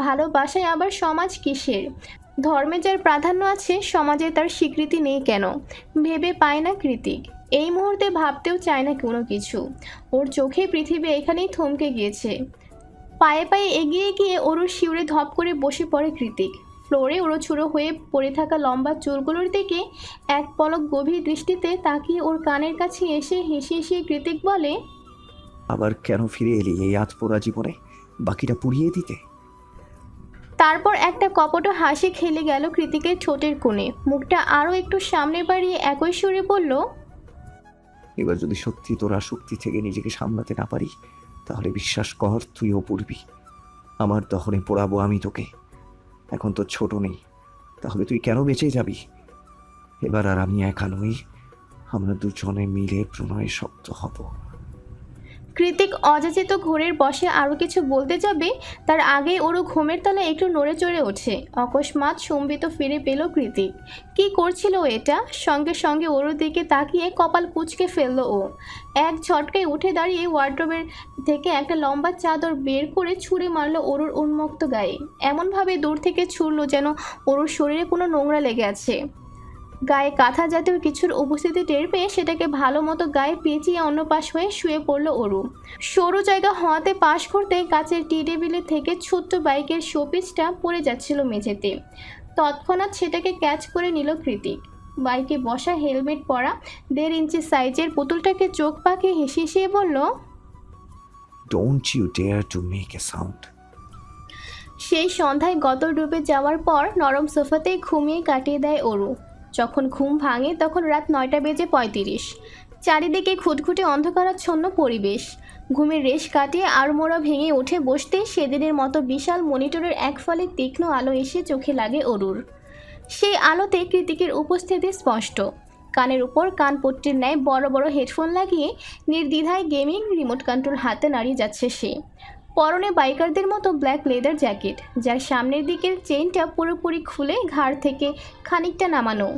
ভালোবাসায় আবার সমাজ কিসের? ধর্মে যার প্রাধান্য আছে সমাজে তার স্বীকৃতি নেই কেন? ভেবে পায় না কৃতিক। এই মুহূর্তে ভাবতেও চায় না কোনো কিছু। ওর চোখে পৃথিবী এখানেই থমকে গিয়েছে। পায়ে পায়ে এগিয়ে গিয়ে ওর শিউরে ধপ করে বসে পড়ে কৃতিক। ফ্লোরে উড়োছুড়ো হয়ে পড়ে থাকা লম্বা চুলগুলোর দিকে এক পলক গভীর দৃষ্টিতে তাকিয়ে ওর কানের কাছে এসে হেসে হেসে কৃতিক বলে, আবার কেন ফিরে এলি এই আধপোড়া জীবনে, বাকিটা পুড়িয়ে দিতে? তারপর একটা কপট হাসি খেলে গেল কৃতিকের ঠোঁটের কোণে। মুখটা আরও একটু সামনে বাড়িয়ে একই সুরে বলল, এবার যদি সত্যি তোরা শক্তি থেকে নিজেকে সামলাতে না পারি, তাহলে বিশ্বাস কর তুইও পড়বি। আমার দহনে পোড়াবো আমি তোকে। এখন তো ছোট নেই, তাহলে তুই কেন বেঁচে যাবি? এবার আর আমি একা নই, আমরা দুজনে মিলে প্রণয়ে শক্ত হব। কৃতিক অযাচিত ঘোরের বসে আরও কিছু বলতে যাবে, তার আগে ওরও ঘুমের তলায় একটু নড়ে চড়ে ওঠে। অকস্মাৎ সম্বিত ফিরে পেল কৃতিক। কি করছিল ও এটা? সঙ্গে সঙ্গে ওর দিকে তাকিয়ে কপাল কুঁচকে ফেলল ও। এক ঝটকায় উঠে দাঁড়িয়ে ওয়ার্ড্রোবের থেকে একটা লম্বা চাদর বের করে ছুঁড়ে মারল ওরুর উন্মুক্ত গায়ে। এমনভাবে দূর থেকে ছুড়ল যেন ওরুর শরীরে কোনো নোংরা লেগে আছে। গায়ে কাঁথা জাতীয় কিছুর উপস্থিতি টের পেয়ে সেটাকে ভালো মতো গায়ে পেঁচিয়ে অন্য পাশ হয়ে শুয়ে পড়ল অরু। সরু জায়গা হওয়াতে পাশ করতে কাচের টি টেবিলে থেকে ছোট্ট বাইকের শোপিসটা পড়ে যাচ্ছিল মেঝেতে। তৎক্ষণাৎ সেটাকে ক্যাচ করে নিল কৃতিক। বাইকে বসা হেলমেট পরা 1.5 ইঞ্চি সাইজের পুতুলটাকে চোখ পাকিয়ে হেসে হেসে বলল, don't you dare to make a sound. সেই সন্ধ্যায় গতর ডুবে যাওয়ার পর নরম সোফাতেই ঘুমিয়ে কাটিয়ে দেয় অরু। যখন ঘুম ভাঙে তখন রাত 9:35। চারিদিকে খুঁটখুটে অন্ধকারাচ্ছন্ন পরিবেশ। ঘুমের রেশ কাটিয়ে আড়মোড়া ভেঙে উঠে বসতেই সেদিনের মতো বিশাল মনিটরের এক ফলে তীক্ষ্ণ আলো এসে চোখে লাগে অরুর। সেই আলোতে কৃতিকের উপস্থিতি স্পষ্ট। কানের উপর কানপট্টির ন্যায় বড় বড় হেডফোন লাগিয়ে নির্দ্বিধায় গেমিং রিমোট কন্ট্রোল হাতে নাড়িয়ে যাচ্ছে সে। পরনে বাইকারদের মতো ব্ল্যাক লেদার জ্যাকেট, যার সামনের দিকের চেইনটা পুরোপুরি খুলে ঘাড় থেকে খানিকটা নামানো,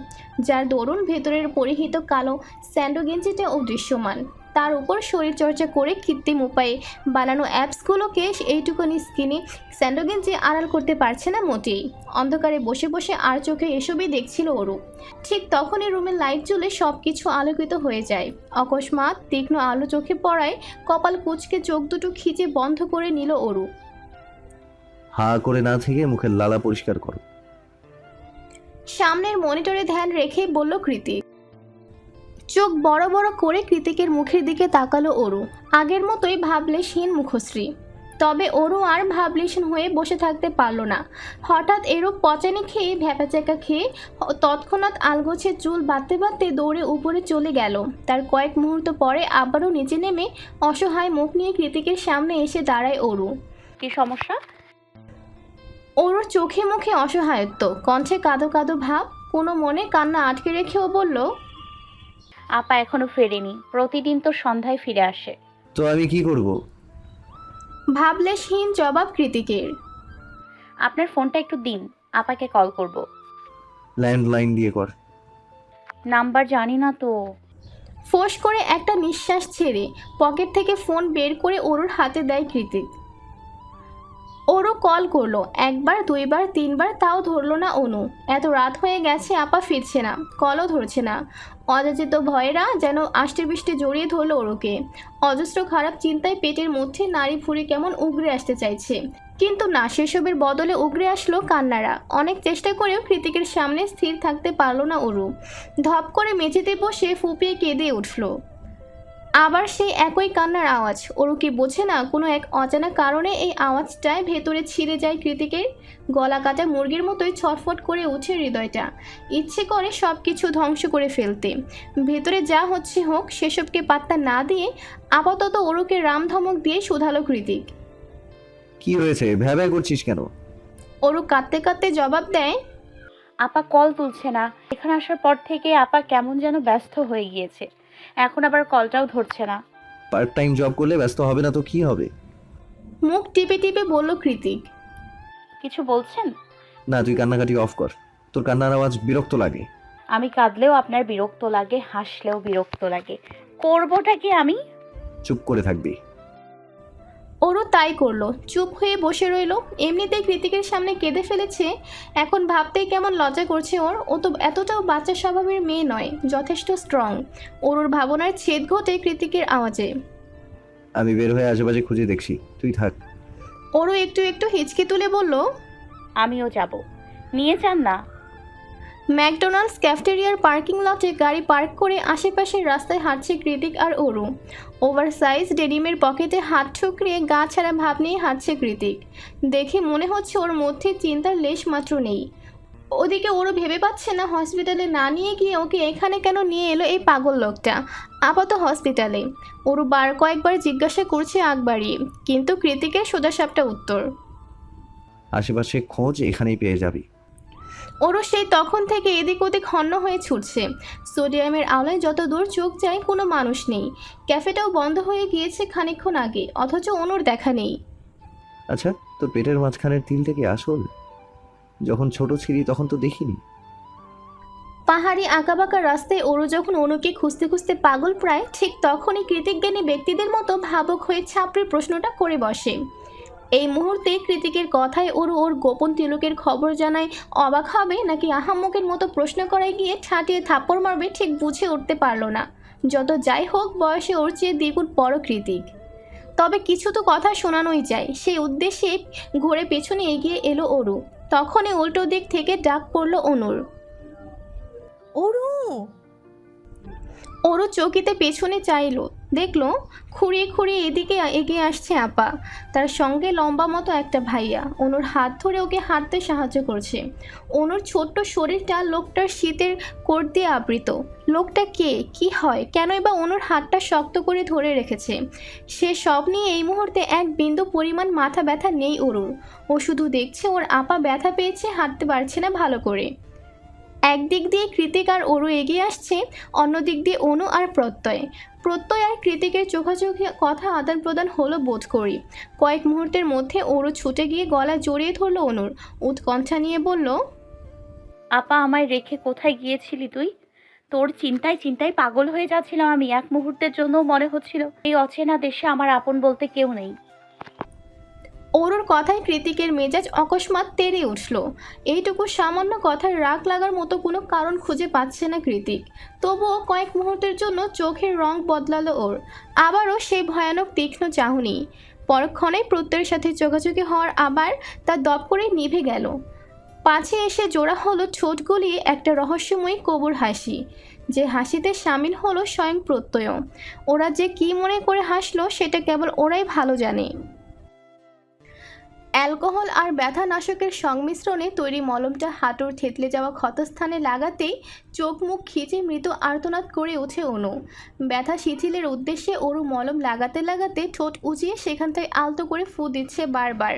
যার দরুন ভেতরের পরিহিত কালো স্যান্ডো গেঞ্জিটাও দৃশ্যমান। তার উপর শরীরচর্চা করে কৃত্রিম উপায়ে বানানো অ্যাপসগুলোকে এইটুকুনি স্কিনে স্যান্ডো গেঞ্জি আড়াল করতে পারছে না মোটেই। অন্ধকারে বসে বসে আর চোখে এসবই দেখছিল ওরু। ঠিক তখনই রুমের লাইট জ্বলে সব কিছু আলোকিত হয়ে যায়। অকস্মাৎ তীক্ষ্ণ আলো চোখে পড়ায় কপাল কুঁচকে চোখ দুটো খিচে বন্ধ করে নিল অরু। হা করে না থেকে মুখের লালা পরিষ্কার করো। সামনের মনিটরে ধ্যান রেখে বলল কৃতিক। চোখ বড় বড় করে কৃতিকের মুখের দিকে তাকালো অরু। আগের মতোই ভাবলেশহীন মুখশ্রী। তবে অরু আর ভাবলেশহীন হয়ে বসে থাকতে পারল না। হঠাৎ এরূপ পচানি খেয়ে ভ্যাপাচাকা খেয়ে তৎক্ষণাৎ আলগোছে চুল বাঁধতে বাঁধতে দৌড়ে উপরে চলে গেল। তার কয়েক মুহূর্ত পরে আবারও নিচে নেমে অসহায় মুখ নিয়ে কৃতিকের সামনে এসে দাঁড়ায় অরু। কি সমস্যা? অরুর চোখে মুখে অসহায়ত্ব, কণ্ঠে কাঁদো কাঁদো ভাব। কোনো মনে কান্না আটকে রেখেও বলল, আপা এখনো ফেরেনি, প্রতিদিন তো সন্ধ্যায় ফিরে আসে। তো আমি কি করব? ভাবলেশহীন জবাব কৃতিকের। আপনার ফোনটা একটু দিন, আপাকে কল করব। ল্যান্ডলাইন দিয়ে কর। নাম্বার জানি না তো। ফোঁস করে একটা নিঃশ্বাস ছেড়ে পকেট থেকে ফোন বের করে অরুর হাতে দেয় কৃতিক। ওরও কল করলো, একবার দুইবার তিনবার, তাও ধরলো না অনু। এত রাত হয়ে গেছে, আপা ফিরছে না, কলও ধরছে না। অযাচিত ভয়েরা যেন আষ্টে পৃষ্ঠে জড়িয়ে ধরলো ওরুকে। অজস্র খারাপ চিন্তায় পেটের মধ্যে নাড়ি ভুঁড়ি কেমন উগরে আসতে চাইছে, কিন্তু না, সেসবের বদলে উগরে আসলো কান্নারা। অনেক চেষ্টা করেও কৃতিকের সামনে স্থির থাকতে পারলো না ওরু। ধপ করে মেঝেতে বসে ফুপিয়ে কেঁদে উঠল। আবার সেই একই কান্নার আওয়াজ। ওরু কি বোঝে না কোনো এক অজানা কারণে এই আওয়াজটায় ভেতরে ছিঁড়ে যায় কৃতিকের? গলা কাটা মুরগির মতোই ছটফট করে উঠে হৃদয়টা। ইচ্ছে করে সব কিছু ধ্বংস করে ফেলতে। ভেতরে যা হচ্ছে হোক, সেসবকে পাত্তা না দিয়ে আপাতত ওরুকে রামধমক দিয়ে শুধালো কৃতিক। কি হয়েছে, ভ্যাবা করছিস কেন? ওরু কাঁদতে কাঁদতে জবাব দেয়, আপা কল তুলছে না। এখানে আসার পর থেকে আপা কেমন যেন ব্যস্ত হয়ে গিয়েছে, এখন আবার কলটাও ধরছে না। পার্ট টাইম জব করলে ব্যস্ত হবে না তো কি হবে? মুখ টিপে টিপে বলল কৃতিক। কিছু বলছেন? না, তুই কান্নাকাটি অফ কর। তোর কান্নার আওয়াজ বিরক্ত লাগে। আমি কাঁদলেও আপনার বিরক্ত লাগে, হাসলেও বিরক্ত লাগে। করবোটা কি আমি? চুপ করে থাকবি। ওরও তাই করলো, চুপ হয়ে বসে রইলো। এমনিতেই কৃতিকের সামনে কেঁদে ফেলেছে, এখন ভাবতেই কেমন লজ্জা করছে ওর। ও তো এতটাও বাচ্চা স্বভাবের মেয়ে নয়, যথেষ্ট স্ট্রং। ওর ভাবনার ছেদ ঘটে কৃতিকের আওয়াজে। আমি বের হয়ে আশেপাশে খুঁজে দেখছি, তুই থাক। ওরও একটু একটু হিচকি তুলে বলল, আমিও যাব, নিয়ে যান না। ম্যাকডোনাল্ডস ক্যাফেটেরিয়ার পার্কিং লটে গাড়ি পার্ক করে আশেপাশের রাস্তায় হাঁটছে কৃতিক আর অরু। ওভারসাইজ ডেনিমের পকেটে হাত ঠুকরিয়ে গা ছাড়া ভাব নিয়ে হাঁটছে কৃতিক। দেখে মনে হচ্ছে ওর মধ্যে চিন্তার লেশ মাত্র নেই। ওদিকে ওরও ভেবে পাচ্ছে না হসপিটালে না নিয়ে গিয়ে ওকে এখানে কেন নিয়ে এলো এই পাগল লোকটা। আপাতত হসপিটালে। ওরও কয়েকবার জিজ্ঞাসা করছে আগ বাড়িয়ে, কিন্তু কৃতিকের সোজাসাপটা উত্তর, আশেপাশে খোঁজ, এখানেই পেয়ে যাবি। ওরও সেই তখন থেকে এদিক ওদিক হন্য হয়ে ছুটছে। সোডিয়ামের আলোয় যত দূর চোখ যায় কোনো মানুষ নেই। ক্যাফেটাও বন্ধ হয়ে গিয়েছে খানিকক্ষণ আগে, অথচ অনুর দেখা নেই। আচ্ছা, তোর পেটের মাঝখানের তিলটা কি আসল? যখন ছোট ছিলি তখন তো দেখিনি। পাহাড়ি আঁকাবাঁকা রাস্তায় ওরও যখন অনুকে খুঁজতে খুঁজতে পাগল প্রায়, ঠিক তখনই কৃতিজ্ঞানী ব্যক্তিদের মতো ভাবুক হয়ে ছাপড়ে প্রশ্নটা করে বসে। এই মুহূর্তে কৃতিকের কথায় ওর গোপন তিলকের খবর জানায় অবাক হবে নাকি আহাম্মকের মতো প্রশ্ন করায় গিয়ে ঠাটিয়ে থাপ্পড় মারবে ঠিক বুঝে উঠতে পারল না। যত যাই হোক, বয়সে ওর চেয়ে দ্বিগুণ বড় কৃতিক। তবে কিছু তো কথা শোনানোই যায়, সেই উদ্দেশ্যে ঘুরে পেছনে এগিয়ে এলো অরু। তখনই উল্টো দিক থেকে ডাক পড়ল অনুর। অরু! ওরও চৌকিতে পেছনে চাইলো, দেখলো খুঁড়িয়ে খুঁড়িয়ে এদিকে এগিয়ে আসছে আপা। তার সঙ্গে লম্বা মতো একটা ভাইয়া অনুর হাত ধরে ওকে হাঁটতে সাহায্য করছে। অনুর ছোট্ট শরীরটা লোকটার শীতের কোট দিয়ে আবৃত। লোকটা কে, কি হয়, কেনই বা অনুর হাতটা শক্ত করে ধরে রেখেছে, সে সব নিয়ে এই মুহূর্তে এক বিন্দু পরিমাণ মাথা ব্যথা নেই অরুর। ও শুধু দেখছে ওর আপা ব্যথা পেয়েছে, হাঁটতে পারছে না ভালো করে। একদিক দিয়ে কৃতিক আর অরু এগিয়ে আসছে, অন্যদিক দিয়ে অনু আর প্রত্যয় আর কৃতিকের চোখাচোখি কথা আদান প্রদান হলো বোধ করি। কয়েক মুহূর্তের মধ্যে অরু ছুটে গিয়ে গলা জড়িয়ে ধরলো অনুর, উৎকণ্ঠা নিয়ে বলল, আপা, আমায় রেখে কোথায় গিয়েছিলি তুই? তোর চিন্তায় চিন্তায় পাগল হয়ে যাচ্ছিলাম আমি। এক মুহূর্তের জন্যও মনে হচ্ছিল এই অচেনা দেশে আমার আপন বলতে কেউ নেই। অরুর কথায় কৃতিকের মেজাজ অকস্মাৎ তেড়ে উঠল। এইটুকু সামান্য কথার রাগ লাগার মতো কোনো কারণ খুঁজে পাচ্ছে না কৃতিক। তবুও কয়েক মুহূর্তের জন্য চোখের রং বদলালো ওর, আবারও সেই ভয়ানক তীক্ষ্ণ চাহনি। পরক্ষণেই প্রত্যয়ের সাথে চোখাচোখি হওয়ার আবার তার দপ করে নিভে গেল। পাছে এসে জোড়া হলো ঠোঁট গলিয়ে একটা রহস্যময়ী কবুর হাসি, যে হাসিতে সামিল হলো স্বয়ং প্রত্যয়। ওরা যে কি মনে করে হাসলো সেটা কেবল ওরাই ভালো জানে। অ্যালকোহল আর ব্যথানাশকের সংমিশ্রণে তৈরি মলমটা হাঁটুর থেতলে যাওয়া ক্ষতস্থানে লাগাতেই চোখ মুখ খিচে মৃত আর্তনাদ করে ওঠে অনু। ব্যথা শিথিলের উদ্দেশ্যে অরু মলম লাগাতে লাগাতে ঠোঁট উঁচিয়ে সেখান থেকে আলতো করে ফু দিচ্ছে বারবার।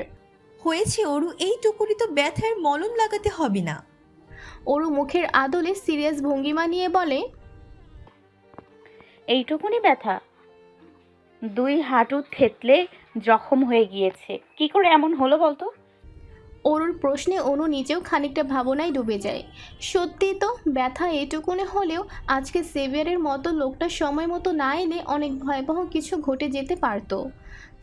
হয়েছে অরু, এইটুকুনি তো ব্যথার মলম লাগাতে হবে না। অরু মুখের আদলে সিরিয়াস ভঙ্গিমা নিয়ে বলে, এইটুকুনি ব্যথা? দুই হাঁটু থেতলে জখম হয়ে গিয়েছে, কি করে এমন হলো বলতো? অরুর প্রশ্নে অনু নিজেও খানিকটা ভাবনায় ডুবে যায়। সত্যি তো, ব্যথা এটুকুনে হলেও আজকে সেভিয়ারের মতো লোকটা সময় মতো না এলে অনেক ভয়াবহ কিছু ঘটে যেতে পারত।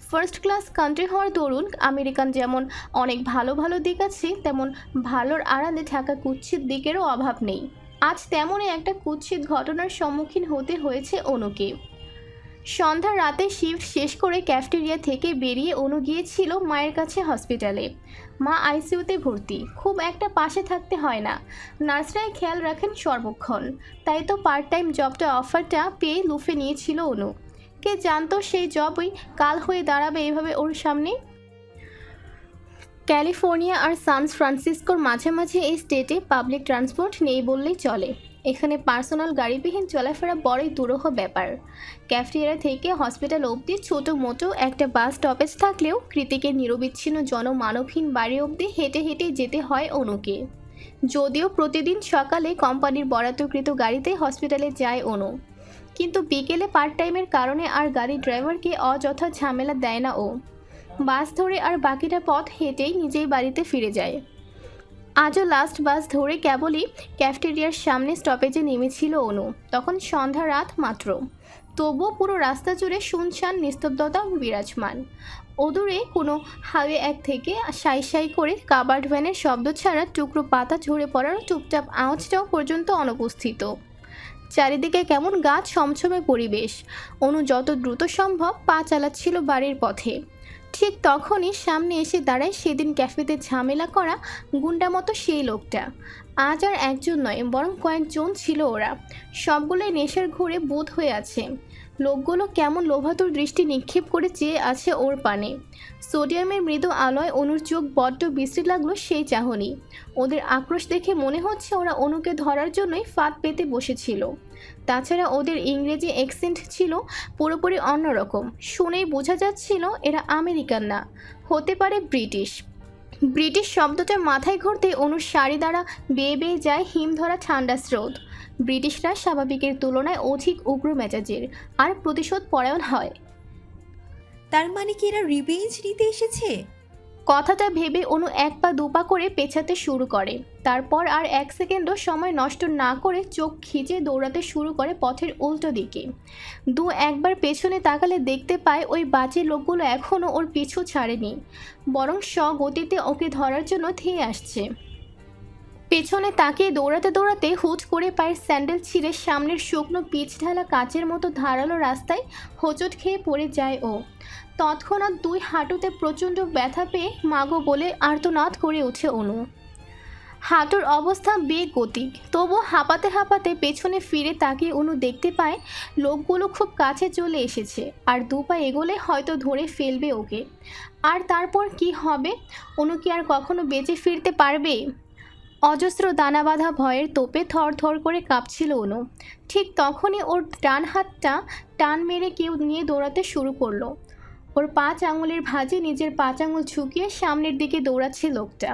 ফার্স্ট ক্লাস কান্ট্রি হওয়ার দরুন আমেরিকান যেমন অনেক ভালো ভালো দিক আছে, তেমন ভালোর আড়ালে থাকা কুৎসিত দিকেরও অভাব নেই। আজ তেমনই একটা কুৎসিত ঘটনার সম্মুখীন হতে হয়েছে অনুকে। সন্ধ্যা রাতে শিফট শেষ করে ক্যাফেটেরিয়া থেকে বেরিয়ে অনু গিয়েছিল মায়ের কাছে হসপিটালে। মা আইসিইউতে ভর্তি, খুব একটা পাশে থাকতে হয় না, নার্সরাই খেয়াল রাখেন সর্বক্ষণ। তাই তো পার্ট টাইম জবটা অফারটা পেয়ে লুফে নিয়েছিল অনু। কে জানতো সেই জবই কাল হয়ে দাঁড়াবে এভাবে ওর সামনে। ক্যালিফোর্নিয়া আর সান ফ্রান্সিসকোর মাঝামাঝি এই স্টেটে পাবলিক ট্রান্সপোর্ট নেই বললেই চলে। এখানে পার্সোনাল গাড়িবিহীন চলাফেরা বড়ই দুরূহ ব্যাপার। ক্যাফেটেরিয়া থেকে হসপিটাল অবধি ছোটো মোটো একটা বাস স্টপেজ থাকলেও কৃতিকের নিরবিচ্ছিন্ন জনমানবহীন বাড়ি অবধি হেঁটে হেঁটে যেতে হয় অনুকে। যদিও প্রতিদিন সকালে কোম্পানির বরাদ্দকৃত গাড়িতে হসপিটালে যায় অনু, কিন্তু বিকেলে পার্ট টাইমের কারণে আর গাড়ির ড্রাইভারকে অযথা ঝামেলা দেয় না ও। বাস ধরে আর বাকিটা পথ হেঁটেই নিজেই বাড়িতে ফিরে যায়। আজও লাস্ট বাস ধরে কেবলই ক্যাফেটেরিয়ার সামনে স্টপেজে নেমেছিল অনু। তখন সন্ধ্যা রাত মাত্র। তবুও পুরো রাস্তা জুড়ে শুনশান নিস্তব্ধতা বিরাজমান। অদূরে কোনো হাইওয়ে এক থেকে সাই সাই করে কাবার্ড ভ্যানের শব্দ ছাড়া টুকরো পাতা ঝরে পড়ার চুপচাপ আওয়াজটাও পর্যন্ত অনুপস্থিত। চারিদিকে কেমন গাছ ছমছমে পরিবেশ। অনু যত দ্রুত সম্ভব পা চালাচ্ছিল বাড়ির পথে। ঠিক তখনই সামনে এসে দাঁড়ায় সেদিন ক্যাফেতে ঝামেলা করা গুন্ডা মতো সেই লোকটা। আজ আর একজন নয়, বরং কয়েকজন ছিল ওরা। সবগুলোই নেশার ঘোরে বোধ হয়ে আছে। লোকগুলো কেমন লোভাতুর দৃষ্টি নিক্ষেপ করে চেয়ে আছে ওর পানে। সোডিয়ামের মৃদু আলোয় অনুর চোখ বড্ড বিশ্রী লাগলো সেই চাহনি। ওদের আক্রোশ দেখে মনে হচ্ছে ওরা অনুকে ধরার জন্যই ফাঁদ পেতে বসেছিল। তাছাড়া ওদের ইংরেজি অ্যাকসেন্ট ছিল পুরোপুরি অন্যরকম। শুনেই বোঝা যাচ্ছিল এরা আমেরিকান না, হতে পারে ব্রিটিশ। ব্রিটিশ শব্দটা মাথায় ঘুরতে অনুর শাড়ি দ্বারা বেয়ে বেয়ে যায় হিম ধরা ঠান্ডা স্রোত। ব্রিটিশরা স্বাভাবিকের তুলনায় অধিক উগ্র মেজাজের আর প্রতিশোধ পরায়ণ হয়। তার মানে কি এরা রিভেঞ্জ নিতে এসেছে? কথাটা ভেবে অনু এক পা দুপা করে পেছাতে শুরু করে। তারপর আর এক সেকেন্ডও সময় নষ্ট না করে চোখ খিচে দৌড়াতে শুরু করে পথের উল্টো দিকে। একবার পেছনে তাকালে দেখতে পায় ওই বাজে লোকগুলো এখনও ওর পিছু ছাড়েনি, বরং স্বগতিতে ওকে ধরার জন্য ধেয়ে আসছে। পেছনে তাকিয়ে দৌড়াতে দৌড়াতে হুট করে পায়ের স্যান্ডেল ছিঁড়ে সামনের শুকনো পিচ ঢালা কাচের মতো ধারালো রাস্তায় হোঁচট খেয়ে পড়ে যায় ও। তৎক্ষণাৎ দুই হাঁটুতে প্রচণ্ড ব্যথা পেয়ে মাগো বলে আর্তনাদ করে ওঠে অনু। হাঁটুর অবস্থা বেগতিক, তবু হাঁপাতে হাঁপাতে পেছনে ফিরে তাকিয়ে অনু দেখতে পায় লোকগুলো খুব কাছে চলে এসেছে আর দু পা এগোলে হয়তো ধরে ফেলবে ওকে। আর তারপর কি হবে? অনু কি আর কখনো বেঁচে ফিরতে পারবে? অজস্র দানা বাঁধা ভয়ের তোপে থর থর করে কাঁপছিল অনু। ঠিক তখনই ওর ডান হাতটা টান মেরে কেউ নিয়ে দৌড়াতে শুরু করলো। ওর 5 আঙুলের ভাঁজে নিজের 5 আঙুল ঝুঁকিয়ে সামনের দিকে দৌড়াচ্ছে লোকটা।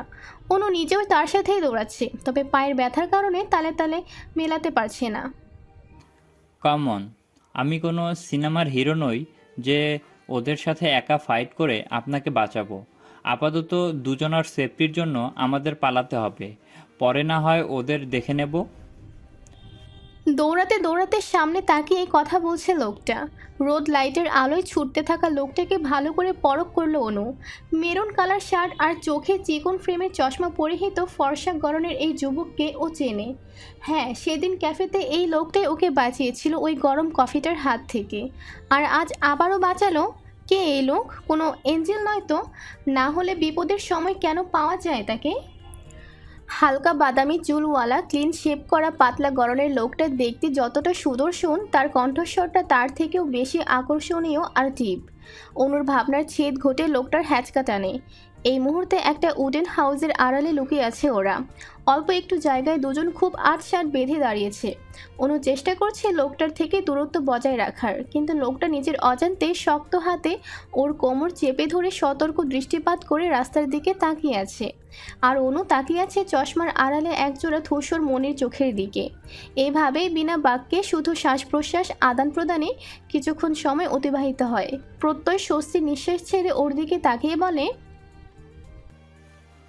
অনু নিজেও তার সাথেই দৌড়াচ্ছে, তবে পায়ের ব্যথার কারণে তালে তালে মেলাতে পারছে না। কমন, আমি কোনো সিনেমার হিরো নই যে ওদের সাথে একা ফাইট করে আপনাকে বাঁচাবো। আপাতত দুজনার সেফটির জন্য আমাদের পালাতে হবে, পরে না হয় ওদের দেখে নেব। দৌড়াতে দৌড়াতে সামনে তাকিয়ে কথা বলছে লোকটা। রোদ লাইটের আলোয় ছুটতে থাকা লোকটাকে ভালো করে পরখ করলো অনু। মেরুন কালার শার্ট আর চোখে চিকন ফ্রেমের চশমা পরিহিত ফর্সা গরনের এই যুবককে ও চেনে। হ্যাঁ, সেদিন ক্যাফেতে এই লোকটাই ওকে বাঁচিয়েছিল ওই গরম কফিটার হাত থেকে। আর আজ আবারও বাঁচালো। কে এই লোক? কোনো এঞ্জেল নয় তো? না হলে বিপদের সময় কেন পাওয়া যায় তাকে? হালকা বাদামি চুলওয়ালা ক্লিন শেপ করা পাতলা গড়নের লোকটা দেখতে যতটা সুদর্শন, তার কণ্ঠস্বরটা তার থেকেও বেশি আকর্ষণীয় আর টিপ। অনুর ভাবনার ছেদ ঘটে লোকটার হ্যাচকা টানে। এই মুহূর্তে একটা উডেন হাউসের আড়ালে লুকিয়ে আছে ওরা। অল্প একটু জায়গায় দুজন খুব আটসাট বেঁধে দাঁড়িয়েছে। অনু চেষ্টা করছে লোকটার থেকে দূরত্ব বজায় রাখার, কিন্তু লোকটা নিজের অজান্তে শক্ত হাতে ওর কোমর চেপে ধরে সতর্ক দৃষ্টিপাত করে রাস্তার দিকে তাকিয়ে আছে। আর অনু তাকিয়ে আছে চশমার আড়ালে একজোড়া ধূসর মনির চোখের দিকে। এভাবেই বিনা বাক্যে শুধু শ্বাস প্রশ্বাস আদান প্রদানে কিছুক্ষণ সময় অতিবাহিত হয়। প্রত্যয় স্বস্তির নিঃশ্বাস ছেড়ে ওর দিকে তাকিয়ে বলে,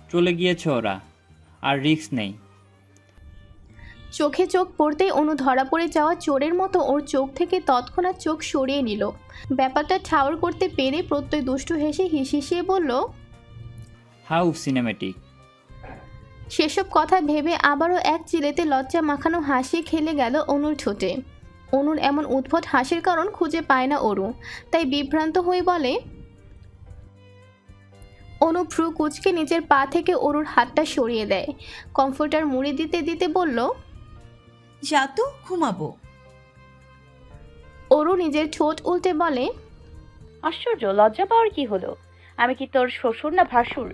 চলে গিয়েছে ওরা, আর রিস্ক নেই। চোখে চোখ পড়তেই অনু ধরা পড়ে যাওয়া চোরের মতো ওর চোখ থেকে তৎক্ষণাৎ চোখ সরিয়ে নিল। ব্যাপারটা ঠাউর করতে পেরে প্রত্যয় দুষ্টু হেসে হিসিয়ে বলল, হাউ সিনেম্যাটিক। সেসব কথা ভেবে আবারও এক চিলেতে লজ্জা মাখানো হাসি খেলে গেল অনুর ঠোঁটে। অনুর এমন উদ্ভট হাসির কারণ খুঁজে পায় না ওরু, তাই বিভ্রান্ত হয়ে বলে। অনু ভ্রু কুচকে নিজের পা থেকে অরুর হাতটা সরিয়ে দেয়। কমফোর্টার মুড়ি দিতে দিতে বলল, যা তো, ঘুমাবো। অরু নিজের ঠোঁট উল্টে বলে, আশ্চর্য, লজ্জা পাওয়ার কি হলো? আমি কি তোর শ্বশুর না ভাসুর?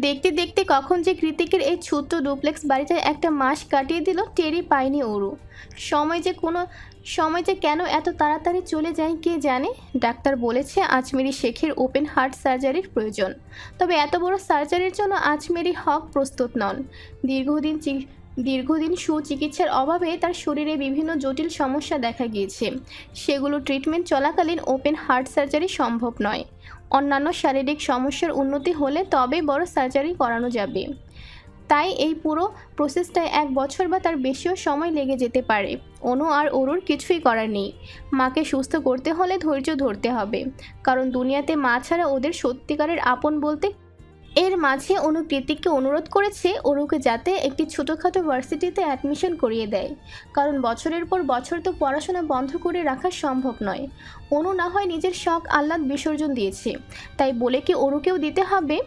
দেখতে দেখতে কখন যে কৃতিকের এই ছোট্ট ডুপ্লেক্স বাড়িটায় একটা মাস কাটিয়ে দিল টেরই পায়নি অরু। সময় যে কেন এত তাড়াতাড়ি চলে যায় কে জানে। ডাক্তার বলেছে আজমেরি শেখের ওপেন হার্ট সার্জারির প্রয়োজন, তবে এত বড় সার্জারির জন্য আজমেরি হক প্রস্তুত নন। দীর্ঘদিন সুচিকিৎসার অভাবে তার শরীরে বিভিন্ন জটিল সমস্যা দেখা গিয়েছে। সেগুলো ট্রিটমেন্ট চলাকালীন ওপেন হার্ট সার্জারি সম্ভব নয়। অন্যান্য শারীরিক সমস্যার উন্নতি হলে তবে বড় সার্জারি করানো যাবে। তাই এই পুরো প্রসেসটায় 1 বছর বা তার বেশিও সময় লেগে যেতে পারে। অনু আর অরুর কিছুই করার নেই। মাকে সুস্থ করতে হলে ধৈর্য ধরতে হবে, কারণ দুনিয়াতে মা ছাড়া ওদের সত্যিকারের আপন বলতে। এর মাঝে অনু কৃতিককে অনুরোধ করেছে অরুকে যাতে একটি ছোটোখাটো ভার্সিটিতে অ্যাডমিশন করিয়ে দেয়, কারণ বছরের পর বছর তো পড়াশোনা বন্ধ করে রাখা সম্ভব নয়। অনু না হয় নিজের শখ আহ্লাদ বিসর্জন দিয়েছে, তাই বলে কি অরুকেও দিতে হবে?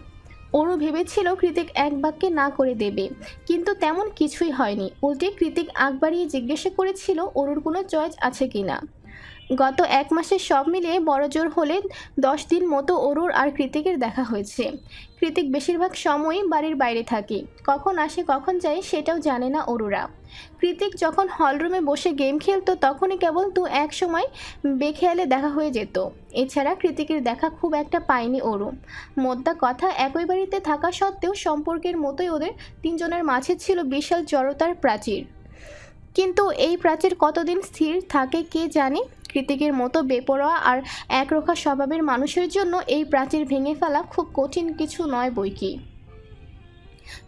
অরু ভেবেছিল কৃতিক এক বাক্যে না করে দেবে, কিন্তু তেমন কিছুই হয়নি। উল্টে কৃতিক আগ বাড়িয়ে জিজ্ঞাসা করেছিল অরুর কোনো চয়েস আছে কিনা। গত 1 মাসে সব মিলিয়ে বড়জোর হলে 10 দিন মতো অরুর আর কৃতিকের দেখা হয়েছে। কৃতিক বেশিরভাগ সময়ই বাড়ির বাইরে থাকে, কখন আসে কখন যায় সেটাও জানে না অরুরা। কৃতিক যখন হলরুমে বসে গেম খেলতো তখনই কেবল 1 সময় বেখেয়ালে দেখা হয়ে যেত। এছাড়া কৃতিকের দেখা খুব একটা পায়নি অরু। মোদ্দা কথা, একই বাড়িতে থাকা সত্ত্বেও সম্পর্কের মতোই ওদের 3 জনের মাঝে ছিল বিশাল জড়তার প্রাচীর। কিন্তু এই প্রাচীর কতদিন স্থির থাকে কে জানে। কৃতিকের মতো বেপরোয়া আর একরোখা স্বভাবের মানুষের জন্য এই প্রাচীর ভেঙে ফেলা খুব কঠিন কিছু নয় বৈকি।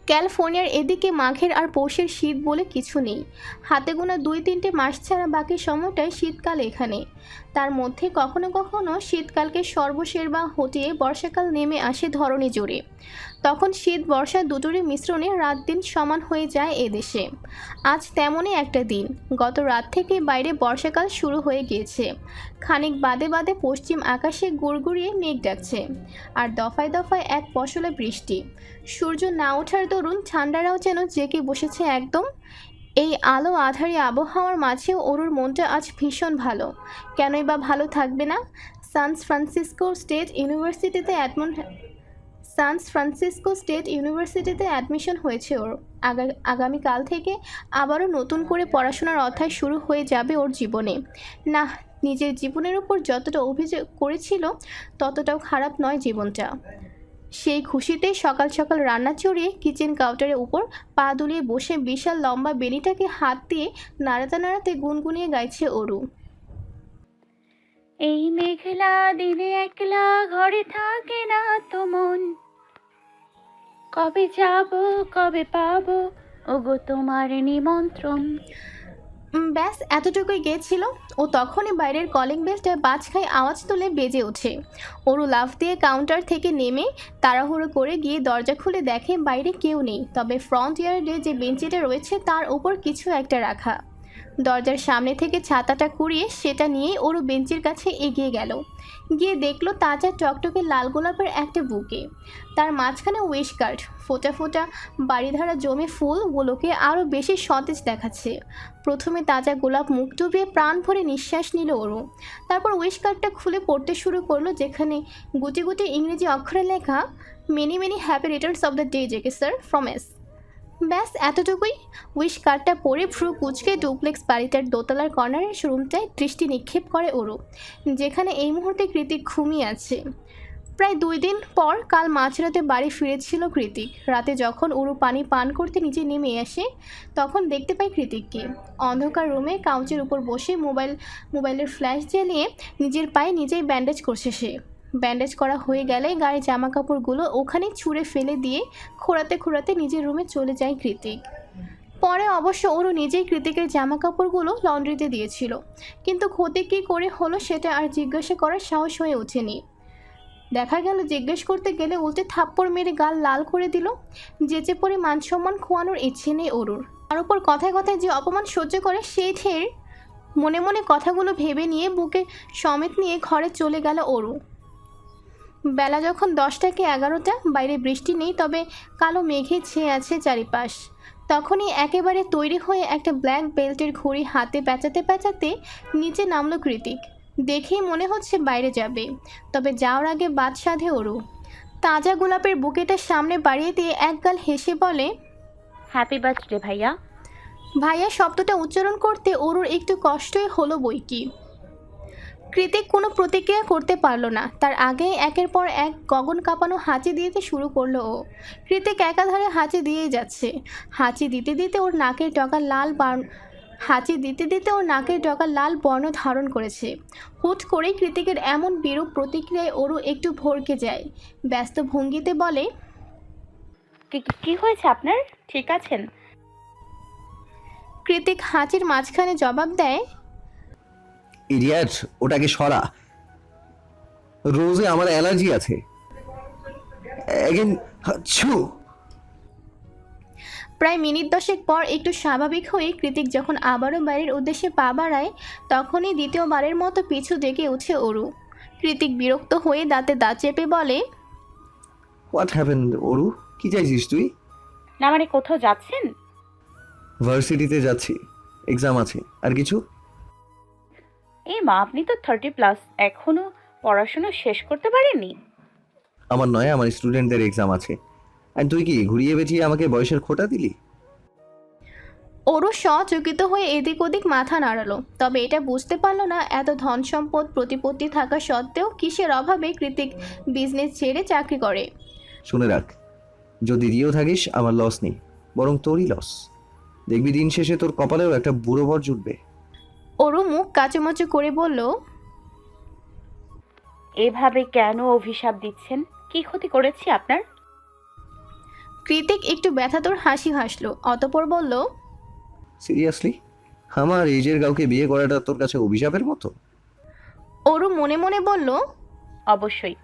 ক্যালিফোর্নিয়ার এদিকে মাঘের আর পৌষের শীত বলে কিছু নেই। হাতে গোনা 2-3টে মাস ছাড়া বাকি সময়টাই শীতকাল এখানে। তার মধ্যে কখনো কখনো শীতকালকে সর্বশের বা হটিয়ে বর্ষাকাল নেমে আসে ধরণী জোরে। তখন শীত বর্ষা দুটোরই মিশ্রণে রাত দিন সমান হয়ে যায় এদেশে। আজ তেমনই একটা দিন। গত রাত থেকে বাইরে বর্ষাকাল শুরু হয়ে গিয়েছে। খানিক বাদে বাদে পশ্চিম আকাশে গুড়গুড়িয়ে মেঘ ডাকছে, আর দফায় দফায় এক পশলা বৃষ্টি। সূর্য না ওঠার দরুন ঠান্ডারাও যেন জেগে বসেছে একদম। এই আলো আঁধারি আবহাওয়ার মাঝেও অরুর মনটা আজ ভীষণ ভালো। কেনই বা ভালো থাকবে না? সান ফ্রান্সিসকো স্টেট ইউনিভার্সিটিতে অ্যাডমিশন হয়েছে ওর। আগামীকাল থেকে আবারও নতুন করে পড়াশোনার অধ্যায় শুরু হয়ে যাবে ওর জীবনে। না, নিজের জীবনের উপর যতটা অভিযোগ করেছিল ততটাও খারাপ নয় জীবনটা। সেই খুশিতে সকাল সকাল রান্না চড়িয়ে কিচেন কাউন্টারের উপর পা দুলিয়ে বসে বিশাল লম্বা বেনিটাকে হাত দিয়ে নাড়াতে নাড়াতে গুনগুনিয়ে গাইছে অরু। এই মেঘলা দিনে একলা ঘরে থাকে না তো মন, কবে যাব কবে পাবো ওগো তোমার নিমন্ত্রণ। ব্যাস এতটুকুই গেছিল। ও তখনই বাইরের কলিং বেলটা বাজ খায় আওয়াজ তুলে বেজে ওঠে। অরু লাফ দিয়ে কাউন্টার থেকে নেমে তাড়াহুড়ো করে গিয়ে দরজা খুলে দেখে বাইরে কেউ নেই, তবে ফ্রন্ট ইয়ার্ডে যে বেঞ্চিটা রয়েছে তার ওপর কিছু একটা রাখা। দরজার সামনে থেকে ছাতাটা কুড়িয়ে সেটা নিয়েই অরু বেঞ্চের কাছে এগিয়ে গেল। গিয়ে দেখলো তাজা টকটকে লাল গোলাপের একটা বুকে, তার মাঝখানে উইশ কার্ড। ফোটা ফোটা বাড়িধারা জমে ফুলগুলোকে আরও বেশি সতেজ দেখাচ্ছে। প্রথমে তাজা গোলাপ মুখ ডুবিয়ে প্রাণ ভরে নিঃশ্বাস নিল অরু। তারপর উইশ কার্ডটা খুলে পড়তে শুরু করলো, যেখানে গুটি গুটি ইংরেজি অক্ষরে লেখা, many many happy returns of the day JK sir from S. ব্যাস এতটুকুই। উইশ কার্ডটা পরে ভ্রু কুচকে ডুপ্লেক্স বাড়িটার দোতলার কর্নারের রুমটায় দৃষ্টি নিক্ষেপ করে অরু, যেখানে এই মুহূর্তে কৃতিক ঘুমিয়ে আছে। প্রায় 2 দিন পর কাল মাঝরাতে বাড়ি ফিরেছিল কৃতিক। রাতে যখন অরু পানি পান করতে নিচে নেমে আসে তখন দেখতে পায় কৃতিককে অন্ধকার রুমে কাউচের উপর বসে মোবাইলের ফ্ল্যাশ জ্বালিয়ে নিজের পায়ে নিজেই ব্যান্ডেজ করছে সে। ব্যান্ডেজ করা হয়ে গেলে গায়ে জামা কাপড়গুলো ওখানে ছুঁড়ে ফেলে দিয়ে খোঁড়াতে খোঁড়াতে নিজের রুমে চলে যায় কৃতিক। পরে অবশ্য অরু নিজেই কৃতিকের জামা কাপড়গুলো লন্ড্রিতে দিয়েছিল, কিন্তু ক্ষতি কী করে হলো সেটা আর জিজ্ঞাসা করার সাহস হয়ে ওঠেনি। দেখা গেল জিজ্ঞেস করতে গেলে উল্টে থাপ্পড় মেরে গাল লাল করে দিল। যেচে পড়ে মান সম্মান খোয়ানোর ইচ্ছে নেই অরুর। তার উপর কথায় কথায় যে অপমান সহ্য করে সেই ঢের। মনে মনে কথাগুলো ভেবে নিয়ে বুকে সমেত নিয়ে ঘরে চলে গেল অরু। বেলা যখন 10টা কি 11টা, বাইরে বৃষ্টি নেই, তবে কালো মেঘে ছেয়ে আছে চারিপাশ। তখনই একেবারে তৈরি হয়ে একটা ব্ল্যাক বেল্টের ঘড়ি হাতে পেঁচাতে পেঁচাতে নিচে নামলো কৃতিক। দেখেই মনে হচ্ছে বাইরে যাবে, তবে যাওয়ার আগে বাদ সাধে অরু। তাজা গোলাপের বুকেটা সামনে বাড়িয়ে দিয়ে একগাল হেসে বলে, হ্যাপি বার্থডে ভাইয়া। ভাইয়া শব্দটা উচ্চারণ করতে অরুর একটু কষ্টই হলো বইকি। কৃতিক কোনো প্রতিক্রিয়া করতে পারলো না। তার আগেই একের পর এক গগন কাঁপানো হাঁচি দিতে শুরু করলো ও। কৃতিক একাধারে হাঁচি দিয়েই যাচ্ছে। হাঁচি দিতে দিতে ওর নাকের ডগা লাল বর্ণ ধারণ করেছে। হুট করেই কৃতিকের এমন বিরূপ প্রতিক্রিয়ায় অরু একটু ভড়কে যায়। ব্যস্ত ভঙ্গিতে বলে, কি হয়েছে আপনার? ঠিক আছেন? কৃতিক হাঁচির মাঝখানে জবাব দেয়, ইডিয়াট, ওটাকে সরা। রোজে আমার অ্যালার্জি আছে। এগেন হাচ্ছু। প্রায় মিনিট 10 পর একটু স্বাভাবিক হয়ে কৃতিক যখন আবারও বাড়ির উদ্দেশ্যে পা বাড়ায়, তখনই দ্বিতীয়বারের মতো পিছু ডেকে উঠে অরু। কৃতিক বিরক্ত হয়ে দাঁতে দাঁত চেপে বলে, হোয়াট হ্যাপেন অরু? কি চাইছিস তুই? না মানে কোথাও যাচ্ছেন? ভার্সিটিতে যাচ্ছি, এক্সাম আছে। আর কিছু? এই মা, আপনি তো 30+ এখনো পড়াশোনা শেষ করতে পারেননি। আমার নয়, আমার স্টুডেন্টদের এক্সাম আছে। আর তুই কি ঘুরিয়ে বেঁচিয়ে আমাকে বয়সের খোঁটা দিলি? অরু সচকিত হয়ে এদিক ওদিক মাথা নাড়ালো, তবে এটা বুঝতে পারলো না এত ধন সম্পদ প্রতিপত্তি থাকা সত্ত্বেও কিসের অভাবে কৃতিক বিজনেস ছেড়ে চাকরি করে। শুনে রাখ, যদি দিয়েও থাকিস আমার লস নেই, বরং তোরই লস। দেখবি দিন শেষে তোর কপালেও একটা বুড়ো ভর জুটবে। অরু মুখ কাচুমাচু করে বলল, এভাবে কেন অভিশাপ দিচ্ছেন? কি ক্ষতি করেছি আপনার? কৃতিক একটু ব্যথাতর হাসি হাসলো, অতঃপর বলল, সিরিয়াসলি? আমার এজের কাউকে বিয়ে করাটা তোর কাছে অভিশাপের মতো? অরু মনে মনে বলল, অবশ্যই।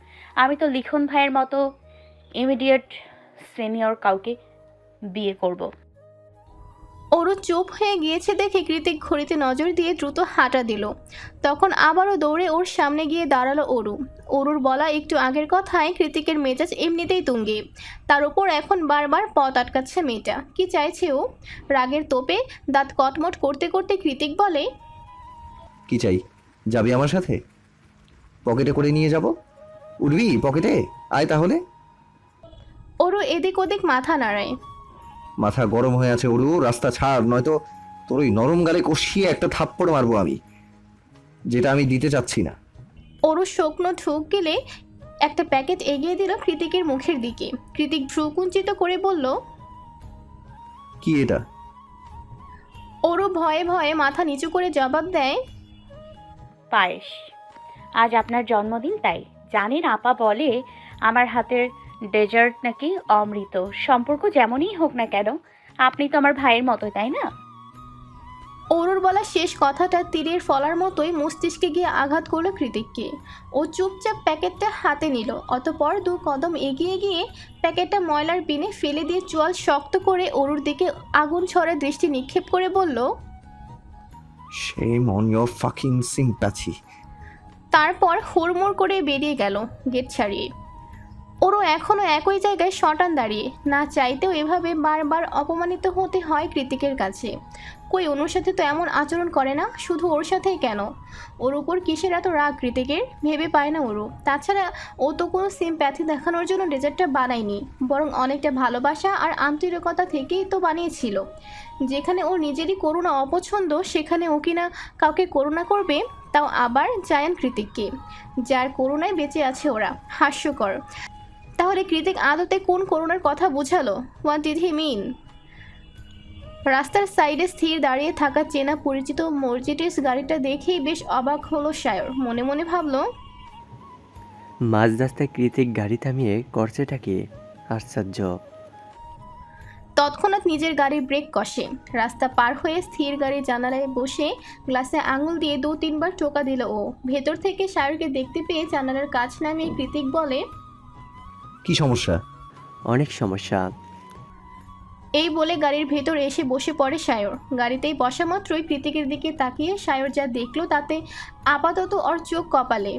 আমি তো লিখন ভাইয়ের মতো ইমিডিয়েট সিনিয়র কাউকে বিয়ে করব। অরু চুপ হয়ে গিয়েছে দেখে কৃতিক ঘড়িতে নজর দিয়ে দ্রুত হাঁটা দিল। তখন আবারও দৌড়ে ওর সামনে গিয়ে দাঁড়ালো অরু। অরুর বলা একটু আগের কথায় কৃতিকের মেজাজ এমনিতেই তুঙ্গে, তার উপর এখন বারবার পথ আটকাচ্ছে মেয়েটা। কি চাইছে ও? রাগের তোপে দাঁত কটমট করতে করতে কৃতিক বলে, কি চাই? যাবি আমার সাথে? পকেটে করে নিয়ে যাব? উঠবি পকেটে? আয় তাহলে। অরু এদিক ওদিক মাথা নাড়ায়। মাথা গরম হয়ে আছে ওরু, রাস্তা ছাড়, নয়তো তোর ওই নরম গালে কষিয়ে একটা থাপ্পড় মারবো আমি, যেটা আমি দিতে চাচ্ছি না। অরু শুকনো ঢুক গেলে একটা প্যাকেট এগিয়ে দিল কৃতিকের মুখের দিকে। কৃতিক ভ্রুকুঞ্চিত করে বলল, কি এটা? অরু ভয়ে ভয়ে মাথা নিচু করে জবাব দেয়, পায়েস। আজ আপনার জন্মদিন, তাই জানেন আপা বলে আমার হাতের ডেজার্ট নাকি অমৃত। সম্পর্ক যেমনই হোক না কেন, আপনি তো আমার ভাইয়ের মতো, তাই না? অরুর বলা শেষ কথাটা তীরের ফলার মতোই মস্তিষ্কে গিয়ে আঘাত করলো কৃতিককে। ও চুপচাপ প্যাকেটটা হাতে নিল, অতঃপর 2 কদম এগিয়ে গিয়ে প্যাকেটটা ময়লার বিনে ফেলে দিয়ে চোয়াল শক্ত করে অরুর দিকে আগুন ছড়া দৃষ্টি নিক্ষেপ করে বলল, Shame on your fucking sympathy. তারপর হুড়মুড় করে বেরিয়ে গেল গেট ছাড়িয়ে। ওরও এখনও একই জায়গায় শটান দাঁড়িয়ে, না চাইতেও এভাবে বারবার অপমানিত হতে হয় কৃতিকের কাছে। কই অনুর সাথে তো এমন আচরণ করে না, শুধু ওর সাথেই কেন? ওর উপর কিসের এত রাগ কৃতিকের ভেবে পায় না ওরও। তাছাড়া ও তো কোনো সিম্প্যাথি দেখানোর জন্য ডেজার্টটা বানায়নি, বরং অনেকটা ভালোবাসা আর আন্তরিকতা থেকেই তো বানিয়েছিল। যেখানে ওর নিজেরই করুণা অপছন্দ, সেখানে ও কিনা কাউকে করুণা করবে, তাও আবার জায়ান কৃতিককে, যার করুণায় বেঁচে আছে ওরা। হাস্যকর। তাহলে কৃতিক আদতে কোন করুণার কথা বোঝালো? হোয়াট ডিড হি মিন? রাস্তার সাইডে স্থির দাঁড়িয়ে থাকা চেনা পরিচিত মার্সিডিজ গাড়িটা দেখেই বেশ অবাক হলো সায়র। মনে মনে ভাবলো, মাঝ রাস্তায় কৃতিক গাড়ি থামিয়ে করছেটা কি? আশ্চর্য। তৎক্ষণাৎ নিজের গাড়ির ব্রেক কষে রাস্তা পার হয়ে স্থির গাড়ির জানালায় বসে গ্লাসে আঙুল দিয়ে 2-3 বার টোকা দিল ও। ভেতর থেকে সায়রকে দেখতে পেয়ে জানালার কাছ নামিয়ে কৃতিক বলে, কি সমস্যা? অনেক সমস্যা। এই বলে গাড়ির ভেতর এসে বসে পড়ে সায়র। গাড়িতেই বসা মাত্রই কৃতিকের দিকে তাকিয়ে সায়র যা দেখলো তাতে আপাতত ওর চোখ কপালে।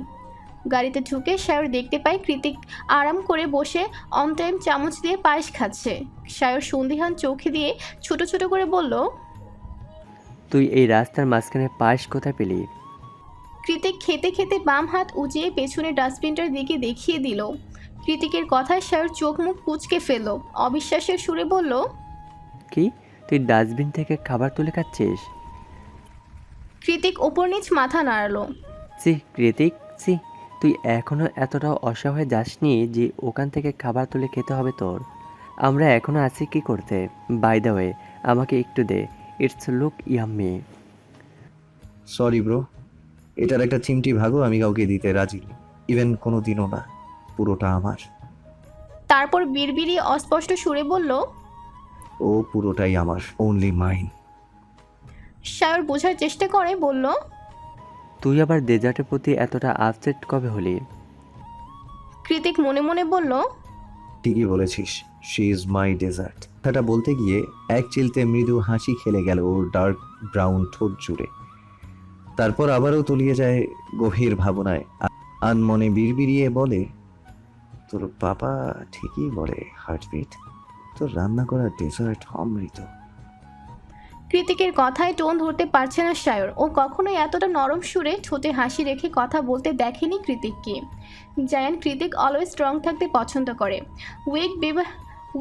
গাড়িতে ঢুকে সায়র দেখতে পায় কৃতিক আরাম করে বসে অন টাইম চামচ দিয়ে পায়েস খাচ্ছে। সায়র সন্দিহান চোখে দিয়ে ছোট ছোট করে বলল, তুই এই রাস্তার মাঝখানে পায়েস কোথায় পেলি? কৃতিক খেতে খেতে বাম হাত উঁচিয়ে পেছনে ডাস্টবিনটার দিকে দেখিয়ে দিল। কৃতিকের কথায় সায়র চোখ মুখ কুঁচকে ফেলল, অবিশ্বাসের সুরে বলল, কি, তুই ডাস্টবিন থেকে খাবার তুলে খাচ্ছিস? কৃতিক ওপর নিচ মাথা নাড়ালো। ছি কৃতিক, ছি। তুই এখনো এতটা অসহায় যাসনি যে ওখান থেকে খাবার তুলে খেতে হবে তোর। আমরা এখনো আছি কি করতে? বাই দ্য ওয়ে, আমাকে একটু দে। It's look yummy. Sorry bro, এটার একটা চিমটি ভাগও আমি কাউকে দিতে রাজি, ইভেন কোনো দিনও না। পুরোটা আমার। তারপর বিড়বিড়িয়ে অস্পষ্ট সুরে বলল, ও পুরোটাই আমার, অনলি মাইন। সায়র বোঝার চেষ্টা করে বলল, তুই আবার ডেজার্টের প্রতি এতটা আপসেট কবে হলি? কৃতিক মনে মনে বলল, ঠিকই বলেছিস, শি ইজ মাই ডেজার্ট। কথাটা বলতে গিয়ে এক চিলতে মৃদু হাসি খেলে গেল ওর ডার্ক ব্রাউন ঠোঁট জুড়ে। তারপর আবারও তলিয়ে যায় গভীর ভাবনায়। আনমনে বিড়বিড়িয়ে বলে, তোর বাবা ঠিকই বলে, হার্টবিট, তোর রান্না করা ডেজার্ট অমৃত। কৃতিকের কথায় টোন ধরতে পারছে না সায়র। ও কখনোই এতটা নরম সুরে ঠোঁটে হাসি রেখে কথা বলতে দেখেনি কৃতিককে। জায়ান কৃতিক অলওয়েজ স্ট্রং থাকতে পছন্দ করে,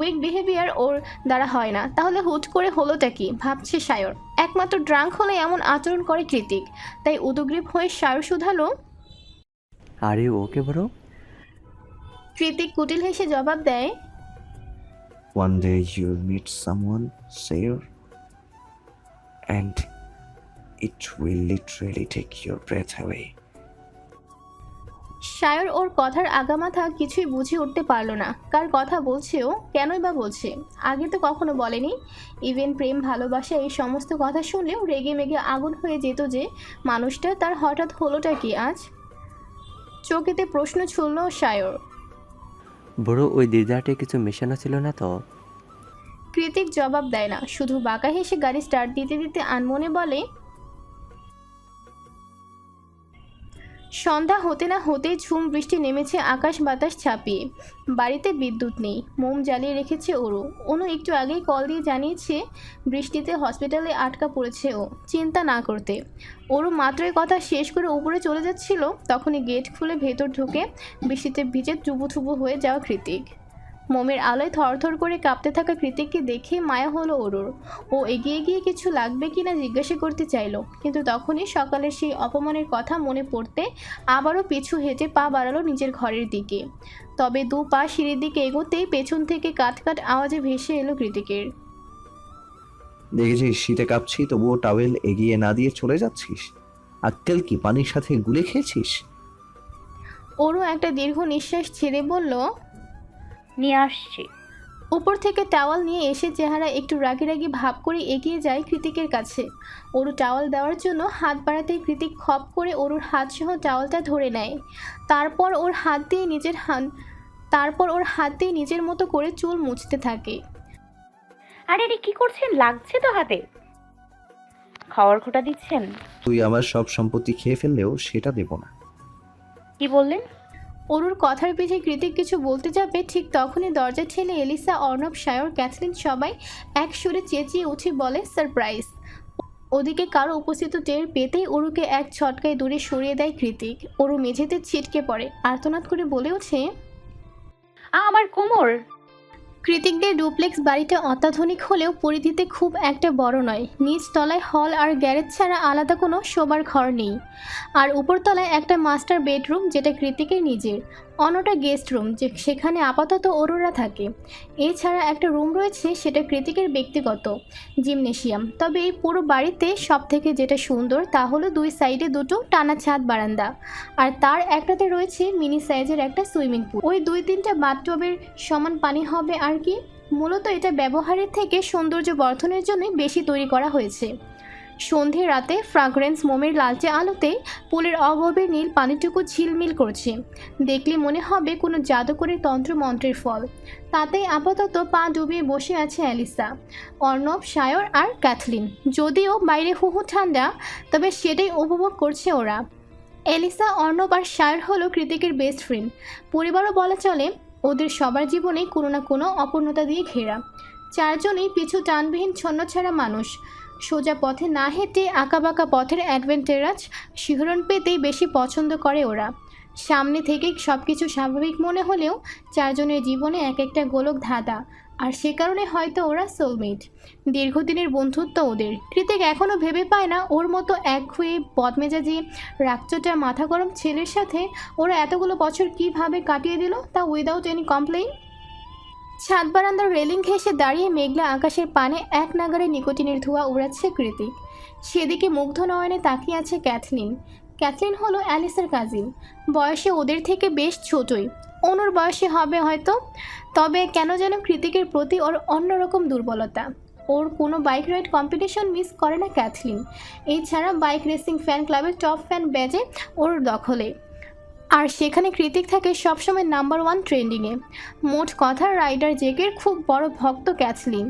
উইক বিহেভিয়ার ওর দ্বারা হয় না। তাহলে হুট করে হলোটা কি ভাবছে সায়র। একমাত্র ড্রাঙ্ক হলে এমন আচরণ করে কৃতিক, তাই উদগ্রীব হয়ে সায়র শুধালো। আরে ওকে ব্রো। কৃতিক কুটিল হেসে জবাব দেয়, One day you'll meet someone, Sayer, and it will literally take your breath away. Sayar ওর কথার আগামাথা কিছুই বুঝে উঠতে পারলো না। কার কথা বলছে ও, কেনই বা বলছে? আগে তো কখনো বলেনি। ইভেন প্রেম, ভালোবাসা এই সমস্ত কথা শুনলেও রেগে মেগে আগুন হয়ে যেত যে মানুষটা, তার হঠাৎ হলোটা কি আজ? চোখেতে প্রশ্ন ছুড়ল সায়র। ব্রো ওই ডেজার্টে কিছু মেশানো ছিল না তো? কৃতিক জবাব দেয় না, শুধু বাঁকা হেসে গাড়ি স্টার্ট দিতে দিতে আনমনে বলে, সন্ধ্যা হতে না হতেই ঝুম বৃষ্টি নেমেছে আকাশ বাতাস ছাপিয়ে। বাড়িতে বিদ্যুৎ নেই, মোম জ্বালিয়ে রেখেছে অনু একটু আগেই কল দিয়ে জানিয়েছে বৃষ্টিতে হসপিটালে আটকা পড়েছে ও, চিন্তা না করতে। মাত্রই কথা শেষ করে উপরে চলে যাচ্ছিল, তখনই গেট খুলে ভেতর ঢুকে বৃষ্টিতে ভিজে থুবু হয়ে যাওয়া কৃতিক। মোমের আলোয় থরথর করে কাঁপতে থাকা কৃতিককে দেখে মায়া হলো ও এগিয়ে গিয়ে কিছু লাগবে কিনা জিজ্ঞাসা করতে চাইল, কিন্তু তখনই সকালের সেই অপমানের কথা মনে পড়তে আবারও পিছু হেঁটে পা বাড়ালো নিজের ঘরের দিকে। তবে 2 পা সিঁড়ির দিকে এগোতেই পেছন থেকে কাট আওয়াজে ভেসে এলো কৃতিকের। দেখেছিস শীতে কাঁপছি, তবুও টাওয়েল এগিয়ে না দিয়ে চলে যাচ্ছিস? আক্কেল কি পানির সাথে গুলে খেয়েছিস? একটা দীর্ঘ নিঃশ্বাস ছেড়ে বলল, নিয়ে আসছি। উপর থেকে টাওয়াল নিয়ে এসে চেহারা একটু রাগি ভাব করে এগিয়ে যায় কৃতিকের কাছে। টাওয়াল দেওয়ার জন্য হাত বাড়াতেই কৃতিক খপ করে হাত সহ টাওয়ালটা ধরে নেয়। তারপর ওর হাত দিয়ে নিজের মতো করে চুল মুছতে থাকে। আরে রে, কি করছেন? লাগছে তো হাতে। খাওয়ার খোটা দিচ্ছেন? তুই আমার সব সম্পত্তি খেয়ে ফেললেও সেটা দেব না। কি বললেন? কথার পিছে কৃতিক কিছু বলতে যাবে, ঠিক তখনই দরজা ঠেলে এলিসা, অর্ণব, সায়র, ক্যাথলিন সবাই এক সুরে চেঁচিয়ে উঠে বলে, সারপ্রাইজ। ওদিকে কারো উপস্থিত টের পেতেই ওরুকে এক ছটকায় দূরে সরিয়ে দেয় কৃতিক। মেঝেতে ছিটকে পড়ে, আর্তনাদ করে বলে ওঠে, আমার কোমর। কৃতিকদের ডুপ্লেক্স বাড়িটা অত্যাধুনিক হলেও পরিধিতে খুব একটা বড় নয়। নিচ তলায় হল আর গ্যারেজ ছাড়া আলাদা কোনো শোবার ঘর নেই, আর উপরতলায় একটা মাস্টার বেডরুম যেটা কৃতিকের নিজের, অন্যটা গেস্ট রুম সেখানে আপাতত অরোরা থাকে। এছাড়া একটা রুম রয়েছে, সেটা কৃতিকের ব্যক্তিগত জিমনেশিয়াম। তবে এই পুরো বাড়িতে সব থেকে যেটা সুন্দর তা হলো 2 সাইডে 2টো টানা ছাদ বারান্দা, আর তার একটাতে রয়েছে মিনি সাইজের একটা সুইমিং পুল। ওই 2-3টা বাথটবের সমান পানি হবে আর কি। মূলত এটা ব্যবহারের থেকে সৌন্দর্য বর্ধনের জন্যই বেশি তৈরি করা হয়েছে। সন্ধে রাতে ফ্রাগ্রেন্স মোমের লালচে আলোতে পুলের অগভীর নীল পানিটুকু ঝিলমিল করছে। দেখলে মনে হবে কোনো জাদুকরী তন্ত্রমন্ত্রের ফল। তাতেই আপাতত পা ডুবিয়ে বসে আছে অ্যালিসা, অর্ণব, সায়র আর ক্যাথলিন। যদিও বাইরে হুহু ঠান্ডা, তবে সেটাই উপভোগ করছে ওরা। এলিসা, অর্ণব আর সায়র হলো কৃতিকের বেস্ট ফ্রেন্ড। পরিবারও বলা চলে। ওদের সবার জীবনে কোনো না কোনো অপূর্ণতা দিয়ে ঘেরা। 4 জনেই পিছু টানবিহীন ছন্নছাড়া মানুষ। সোজা পথে না হেঁটে আঁকাবাঁকা পথের অ্যাডভেঞ্চারাস শিহরণ পেতেই বেশি পছন্দ করে ওরা। সামনে থেকেই সব কিছু স্বাভাবিক মনে হলেও 4 জনের জীবনে এক একটা গোলক ধাঁধা, আর সে কারণে হয়তো ওরা সোলমেট। দীর্ঘদিনের বন্ধুত্ব ওদের। কৃতিক এখনও ভেবে পায় না ওর মতো একঘেয়ে বদমেজাজি রাগচোটা মাথা গরম ছেলের সাথে ওরা এতগুলো বছর কীভাবে কাটিয়ে দিল, তা উইদাউট এনি কমপ্লেইন। ছাদ বারান্দার রেলিং ঘেঁষে দাঁড়িয়ে মেঘলা আকাশের পানে এক নাগারে নিকোটিনের ধোঁয়া উড়াচ্ছে কৃতিক। সেদিকে মুগ্ধ নয়নে তাকিয়ে আছে ক্যাথলিন হলো অ্যালিসার কাজিন। বয়সে ওদের থেকে বেশ ছোটই, অনুর বয়সে হবে হয়তো, তবে কেন যেন কৃতিকের প্রতি ওর অন্যরকম দুর্বলতা। ওর কোনো বাইক রাইড কম্পিটিশন মিস করে না ক্যাথলিন। এছাড়া বাইক রেসিং ফ্যান ক্লাবের টপ ফ্যান ব্যাজে ওর দখলে, আর সেখানে কৃতিক থাকে সবসময় নাম্বার 1 ট্রেন্ডিংয়ে। মোট কথা রাইডার জেকের খুব বড় ভক্ত ক্যাথলিন।